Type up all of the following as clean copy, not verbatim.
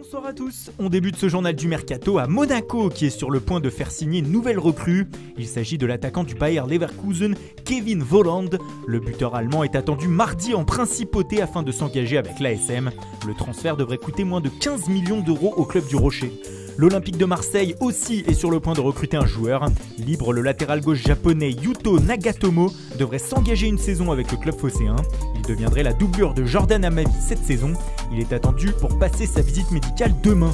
Bonsoir à tous, on débute ce journal du Mercato à Monaco qui est sur le point de faire signer une nouvelle recrue. Il s'agit de l'attaquant du Bayer Leverkusen, Kevin Volland. Le buteur allemand est attendu mardi en principauté afin de s'engager avec l'ASM. Le transfert devrait coûter moins de 15 millions d'euros au club du Rocher. L'Olympique de Marseille aussi est sur le point de recruter un joueur. Libre, le latéral gauche japonais Yuto Nagatomo devrait s'engager une saison avec le club phocéen. Il deviendrait la doublure de Jordan Amavi cette saison. Il est attendu pour passer sa visite médicale demain.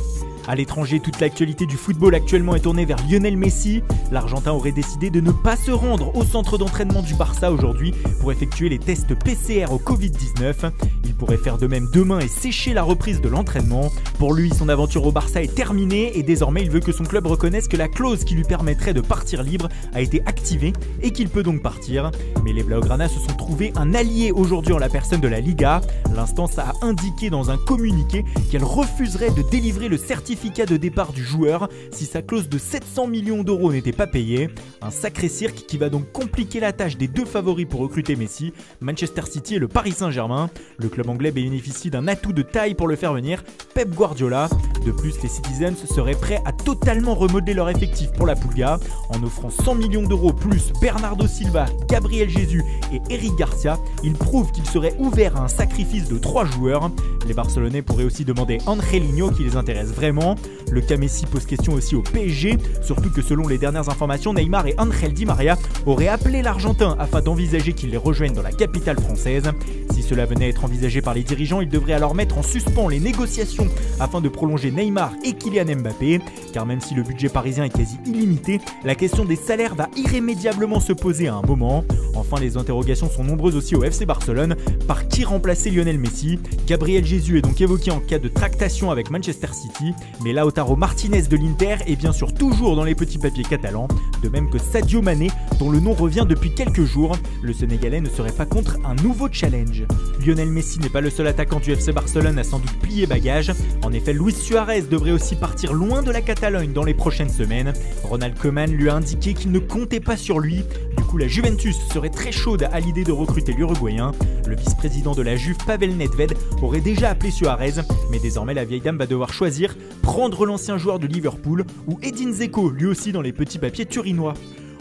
À l'étranger, toute l'actualité du football actuellement est tournée vers Lionel Messi. L'Argentin aurait décidé de ne pas se rendre au centre d'entraînement du Barça aujourd'hui pour effectuer les tests PCR au Covid-19. Il pourrait faire de même demain et sécher la reprise de l'entraînement. Pour lui, son aventure au Barça est terminée et désormais il veut que son club reconnaisse que la clause qui lui permettrait de partir libre a été activée et qu'il peut donc partir. Mais les Blaugrana se sont trouvés un allié aujourd'hui en la personne de la Liga. L'instance a indiqué dans un communiqué qu'elle refuserait de délivrer le certificat de départ du joueur si sa clause de 700 millions d'euros n'était pas payée. Un sacré cirque qui va donc compliquer la tâche des deux favoris pour recruter Messi, Manchester City et le Paris Saint-Germain. Le club anglais bénéficie d'un atout de taille pour le faire venir, Pep Guardiola. De plus, les Citizens seraient prêts à totalement remodeler leur effectif pour la Pulga en offrant 100 millions d'euros plus Bernardo Silva, Gabriel Jesus et Eric Garcia. Ils prouvent qu'ils seraient ouverts à un sacrifice de 3 joueurs. Les Barcelonais pourraient aussi demander Angelino qui les intéresse vraiment. Le cas Messi pose question aussi au PSG, surtout que selon les dernières informations, Neymar et Angel Di Maria auraient appelé l'Argentin afin d'envisager qu'il les rejoigne dans la capitale française. Si cela venait à être envisagé par les dirigeants, ils devraient alors mettre en suspens les négociations afin de prolonger Neymar et Kylian Mbappé, car même si le budget parisien est quasi illimité, la question des salaires va irrémédiablement se poser à un moment. Enfin, les interrogations sont nombreuses aussi au FC Barcelone. Par qui remplacer Lionel Messi? Gabriel Jesus est donc évoqué en cas de tractation avec Manchester City, mais Lautaro Martinez de l'Inter est bien sûr toujours dans les petits papiers catalans, de même que Sadio Mané, dont le nom revient depuis quelques jours. Le Sénégalais ne serait pas contre un nouveau challenge. Lionel Messi n'est pas le seul attaquant du FC Barcelone à sans doute plier bagage. En effet, Luis Suarez devrait aussi partir loin de la Catalogne dans les prochaines semaines. Ronald Koeman lui a indiqué qu'il ne comptait pas sur lui. Du coup, la Juventus serait très chaude à l'idée de recruter l'Uruguayen. Le vice-président de la Juve, Pavel Nedved, aurait déjà appelé Suarez, mais désormais la vieille dame va devoir choisir, prendre l'ancien joueur de Liverpool ou Edin Dzeko, lui aussi dans les petits papiers turinois.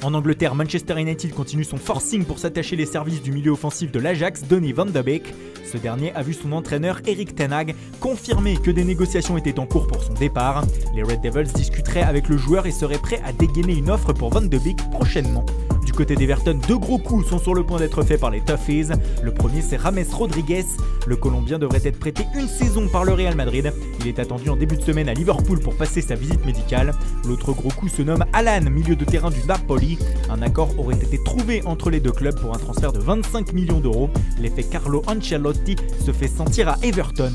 En Angleterre, Manchester United continue son forcing pour s'attacher les services du milieu offensif de l'Ajax, Donny van de Beek. Ce dernier a vu son entraîneur Erik ten Hag confirmer que des négociations étaient en cours pour son départ. Les Red Devils discuteraient avec le joueur et seraient prêts à dégainer une offre pour van de Beek prochainement. Du côté d'Everton, 2 gros coups sont sur le point d'être faits par les Toffees. Le premier, c'est James Rodriguez. Le Colombien devrait être prêté une saison par le Real Madrid. Il est attendu en début de semaine à Liverpool pour passer sa visite médicale. L'autre gros coup se nomme Alan, milieu de terrain du Napoli. Un accord aurait été trouvé entre les deux clubs pour un transfert de 25 millions d'euros. L'effet Carlo Ancelotti se fait sentir à Everton.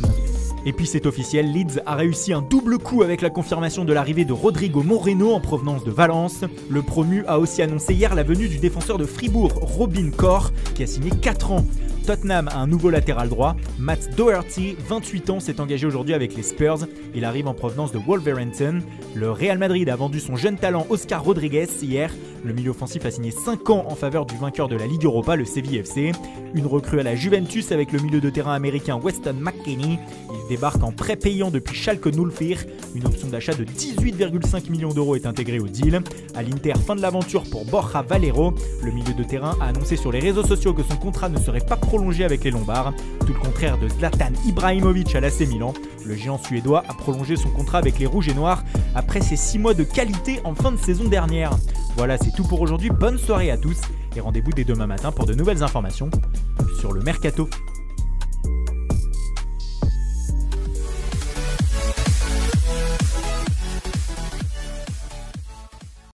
Et puis c'est officiel, Leeds a réussi un double coup avec la confirmation de l'arrivée de Rodrigo Moreno en provenance de Valence. Le promu a aussi annoncé hier la venue du défenseur de Fribourg, Robin Koch, qui a signé 4 ans. Tottenham a un nouveau latéral droit. Matt Doherty, 28 ans, s'est engagé aujourd'hui avec les Spurs. Il arrive en provenance de Wolverhampton. Le Real Madrid a vendu son jeune talent Oscar Rodriguez hier. Le milieu offensif a signé 5 ans en faveur du vainqueur de la Ligue Europa, le Sevilla FC. Une recrue à la Juventus avec le milieu de terrain américain Weston McKennie. Il débarque en prêt payant depuis Schalke 04. Une option d'achat de 18,5 millions d'euros est intégrée au deal. À l'Inter, fin de l'aventure pour Borja Valero. Le milieu de terrain a annoncé sur les réseaux sociaux que son contrat ne serait pas prolongé avec les Lombards. Tout le contraire de Zlatan Ibrahimovic à l'AC Milan. Le géant suédois a prolongé son contrat avec les Rouges et Noirs après ses 6 mois de qualité en fin de saison dernière. Voilà, c'est tout pour aujourd'hui. Bonne soirée à tous et rendez-vous dès demain matin pour de nouvelles informations sur le Mercato.